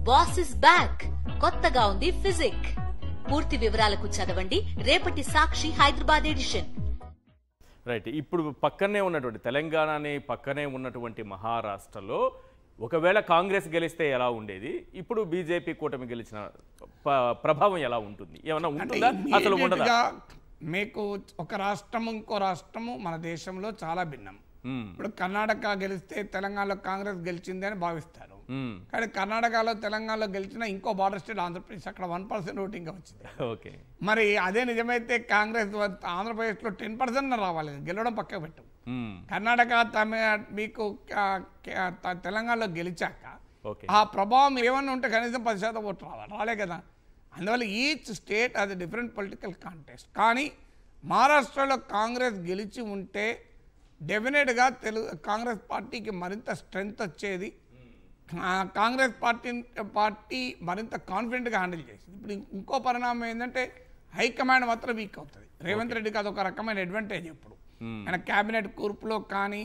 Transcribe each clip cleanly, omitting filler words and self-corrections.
Boss is back కొత్తగా ఉంది physique. పూర్తి వివరాలకు చదవండి రేపటి సాక్షి హైదరాబాద్ ఎడిషన్. రైట్. ఇప్పుడు పక్కనే ఉన్నటువంటి తెలంగాణని పక్కనే ఉన్నటువంటి మహారాష్ట్రలో ఒకవేళ కాంగ్రెస్ గెలిస్తే ఎలా ఉండేది, ఇప్పుడు బీజేపీ కూటమి గెలిచిన ప్రభావం ఎలా ఉంటుంది, ఏమన్నా ఉంటుందా అసలు ఉండదా? మీకు ఒక రాష్ట్రము ఇంకో రాష్ట్రము మన దేశంలో చాలా భిన్నం. ఇప్పుడు కర్ణాటక గెలిస్తే తెలంగాణలో కాంగ్రెస్ గెలిచింది అని భావిస్తారు, కానీ కర్ణాటకలో తెలంగాణలో గెలిచిన ఇంకో బార్డర్ స్టేట్ ఆంధ్రప్రదేశ్, అక్కడ 1% ఓటింగ్ వచ్చింది. మరి అదే నిజమైతే కాంగ్రెస్ ఆంధ్రప్రదేశ్లో 10% రావాలి, గెలవడం పక్కకు పెట్టు. కర్ణాటక మీకు తెలంగాణలో గెలిచాక ఆ ప్రభావం ఏమన్నా ఉంటే కనీసం 10% ఓట్లు రావాలి, రాలే కదా. అందువల్ల ఈచ్ స్టేట్ అది డిఫరెంట్ పొలిటికల్ కాంటెస్ట్. కానీ మహారాష్ట్రలో కాంగ్రెస్ గెలిచి ఉంటే డెఫినెట్గా కాంగ్రెస్ పార్టీకి మరింత స్ట్రెంగ్త్ వచ్చేది. కాంగ్రెస్ పార్టీ మరింత కాన్ఫిడెంట్గా హ్యాండిల్ చేసింది. ఇప్పుడు ఇంకో పరిణామం ఏంటంటే హైకమాండ్ మాత్రం వీక్ అవుతుంది. రేవంత్ రెడ్డికి అదొక రకమైన అడ్వాంటేజ్. ఇప్పుడు ఆయన క్యాబినెట్ కూర్పులో కానీ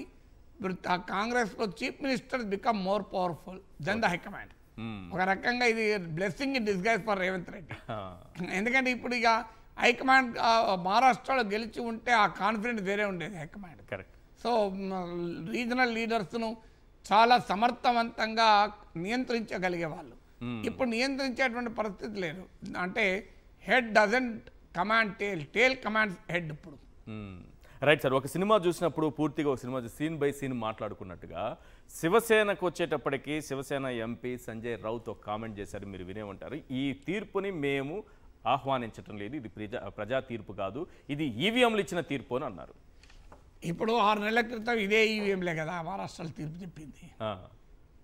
ఇప్పుడు కాంగ్రెస్లో chief minister become more powerful than the high command. ఒక రకంగా ఇది blessing in disguise for Revanth Reddy. ఎందుకంటే ఇప్పుడు ఇక హైకమాండ్ మహారాష్ట్రలో గెలిచి ఉంటే ఆ కాన్ఫిడెన్స్ వేరే ఉండేది హైకమాండ్. సో రీజనల్ లీడర్స్ను చాలా సమర్థవంతంగా నియంత్రించగలిగే వాళ్ళు. ఇప్పుడు నియంత్రించేటువంటి పరిస్థితి లేదు. అంటే head doesn't command tail, tail commands head. ఇప్పుడు రైట్ సార్, ఒక సినిమా చూసినప్పుడు పూర్తిగా ఒక సినిమా సీన్ బై సీన్ మాట్లాడుకున్నట్టుగా శివసేనకు వచ్చేటప్పటికి శివసేన ఎంపీ సంజయ్ రౌత్ ఒక కామెంట్ చేశారు, మీరు వినే ఉంటారు. ఈ తీర్పుని మేము ఆహ్వానించటం లేదు, ఇది ప్రజా తీర్పు కాదు, ఇది ఈవీఎంలు ఇచ్చిన తీర్పు అని అన్నారు. ఇప్పుడు 6 నెలల క్రితం ఇదే ఈవీఎంలే కదా మహారాష్ట్రలో తీర్పు చెప్పింది.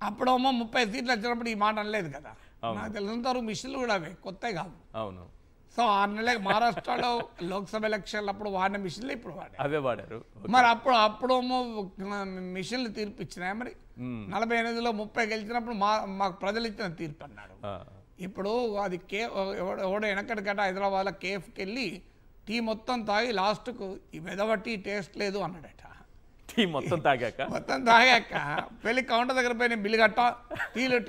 అప్పుడేమో 30 సీట్లు వచ్చినప్పుడు ఈ మాట అనలేదు కదా. నాకు తెలిసినంతవరకు మిషన్లు కూడా అవే, కొత్త కాదు. అవును. సో 6 నెలల మహారాష్ట్రలో లోక్సభ ఎలక్షన్లు అప్పుడు వాడిన మిషన్లు ఇప్పుడు అవే వాడారు. మరి అప్పుడేమో మిషన్లు తీర్పు ఇచ్చినాయి. మరి 48లో 30 గెలిచినప్పుడు మాకు ప్రజలు ఇచ్చిన తీర్పు అన్నాడు. ఇప్పుడు అది ఎవడో వెనకటికట హైదరాబాద్లో కేఫ్కి వెళ్ళి టీ మొత్తం తాగి లాస్ట్కు ఈ వెదవ టీ టేస్ట్ లేదు అన్నాడట. టీ మొత్తం తాగాక పెళ్లి కౌంటర్ దగ్గర పోయి బిల్లు కట్ట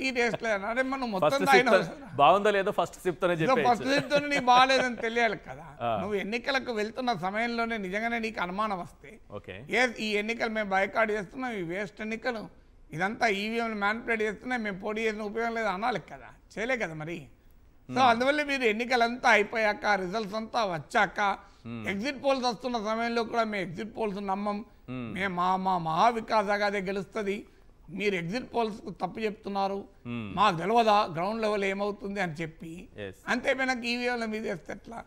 టీ టేస్ట్ లేదు అన్నాడే. మనం మొత్తం బాగుందో లేదో ఫస్ట్ సిప్తోనే నీకు బాగాలేదని తెలియాలి కదా. నువ్వు ఎన్నికలకు వెళ్తున్న సమయంలోనే నిజంగానే నీకు అనుమానం వస్తే ఈ ఎన్నికలు మేము బైకాట్ చేస్తున్నాం, ఈ వేస్ట్ ఎన్నికలు, ఇదంతా ఈవీఎంలు మ్యానిపులేట్ చేస్తున్నాయి, మేము పోటీ చేసిన ఉపయోగం లేదు అనాలి కదా, చేయలే కదా. మరి సో అందువల్ల మీరు ఎన్నికలంతా అయిపోయాక రిజల్ట్స్ అంతా వచ్చాక ఎగ్జిట్ పోల్స్ వస్తున్న సమయంలో కూడా మేము ఎగ్జిట్ పోల్స్ నమ్మం, మేము మా మహావికాస్ అగాదే గెలుస్తుంది, మీరు ఎగ్జిట్ పోల్స్ తప్పు చెప్తున్నారు, మాకు తెలియదా గ్రౌండ్ లెవెల్ ఏమవుతుంది అని చెప్పి అంతేపోయినాక ఈవీఎంల మీద వేస్తే ఎట్లా?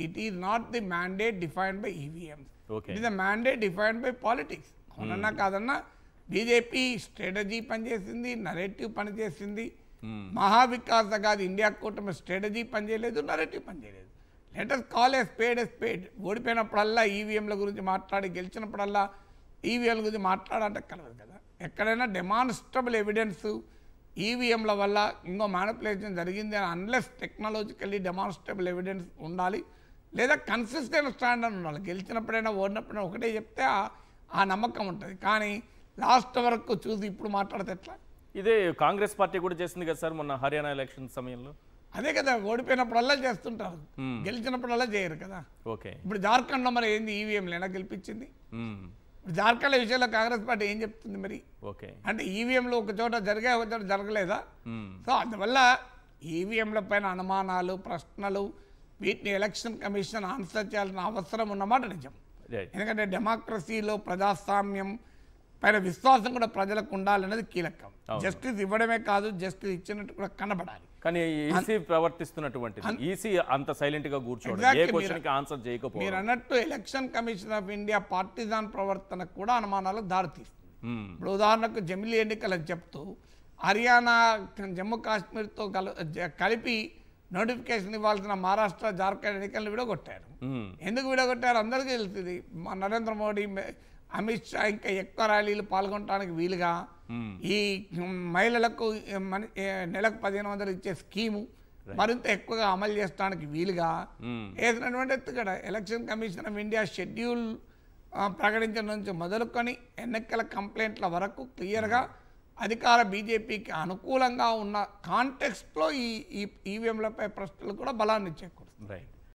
It is not the mandate defined by EVMs, it is the mandate defined by politics. అవునన్నా కాదన్నా బీజేపీ స్ట్రాటజీ పనిచేసింది, నరేటివ్ పనిచేసింది. మహావికాస్ అగాది ఇండియా కూటమి స్ట్రాటజీ పనిచేయలేదు, నరేటివ్ పనిచేయలేదు. Let us call a spade. ఓడిపోయినప్పుడల్లా ఈవీఎంల గురించి మాట్లాడి, గెలిచినప్పుడల్లా ఈవీఎంల గురించి మాట్లాడాలంటే కలవదు కదా. ఎక్కడైనా డెమాన్స్ట్రబుల్ ఎవిడెన్స్ ఈవీఎంల వల్ల ఇంకో మ్యానిపులేషన్ జరిగింది అని అన్లెస్ టెక్నాలజికల్లీ డెమాన్స్ట్రబుల్ ఎవిడెన్స్ ఉండాలి, లేదా కన్సిస్టెంట్ స్టాండర్డ్ ఉండాలి. గెలిచినప్పుడైనా ఓడినప్పుడైనా ఒకటే చెప్తే ఆ నమ్మకం ఉంటుంది. కానీ లాస్ట్ వరకు చూసి ఇప్పుడు మాట్లాడితే ఎట్లా? ఇదే కాంగ్రెస్ పార్టీ కూడా చేసింది కదా సార్ మొన్న హర్యానా ఎలక్షన్ సమయంలో. అదే కదా, ఓడిపోయినప్పుడల్లా చేస్తుంటారు, గెలిచినప్పుడల్లా చేయరు కదా. ఇప్పుడు జార్ఖండ్లో మరి ఏంది ఈవీఎంలేనా గెలిపించింది? ఇప్పుడు జార్ఖండ్ విషయంలో కాంగ్రెస్ పార్టీ ఏం చెప్తుంది మరి? అంటే ఈవీఎంలు ఒక చోట జరిగాయి, ఒక చోట జరగలేదా? సో అందువల్ల ఈవీఎంల పైన అనుమానాలు, ప్రశ్నలు, వీటిని ఎలక్షన్ కమిషన్ ఆన్సర్ చేయాల్సిన అవసరం ఉన్నమాట నిజం. ఎందుకంటే డెమోక్రసీలో ప్రజాస్వామ్యం పైన విశ్వాసం కూడా ప్రజలకు ఉండాలనేది కీలకం. జస్టిస్ ఇవ్వడమే కాదు, జస్టిస్ ఇచ్చినట్టు కూడా కనబడాలి. కానీ ఈసీ ప్రవర్తిస్తున్నటువంటి ఈసీ అంత సైలెంట్ గా కూర్చోవడం, ఏ క్వశ్చన్కి ఆన్సర్ చేయకపోవడం, మీరు అన్నట్టు election commission of India partisan ప్రవర్తనకు కూడా అనుమానాలకు దారితీస్తుంది. ఇప్పుడు ఉదాహరణకు జమిలీ ఎన్నికలు అని చెప్తూ హర్యానా, జమ్మూ కాశ్మీర్తో కలిపి నోటిఫికేషన్ ఇవ్వాల్సిన మహారాష్ట్ర, జార్ఖండ్ ఎన్నికలను విడగొట్టారు. ఎందుకు విడగొట్టారు అందరికీ తెలుస్తుంది. నరేంద్ర మోడీ, అమిత్ షా ఇంకా ఎక్కువ ర్యాలీలు పాల్గొనడానికి వీలుగా ఈ మహిళలకు నెలకు 1500 ఇచ్చే స్కీము మరింత ఎక్కువగా అమలు చేయడానికి వీలుగా వేసినటువంటి ఎత్తుగడ. Election commission of India schedule ప్రకటించిన నుంచి మొదలుకొని ఎన్నికల కంప్లైంట్ల వరకు క్లియర్గా అధికార బీజేపీకి అనుకూలంగా ఉన్న కాంటెక్స్ట్లో ఈ ఈవీఎంలపై ప్రశ్నలు కూడా బలాన్ని చేకూరుస్తాయి. రైట్.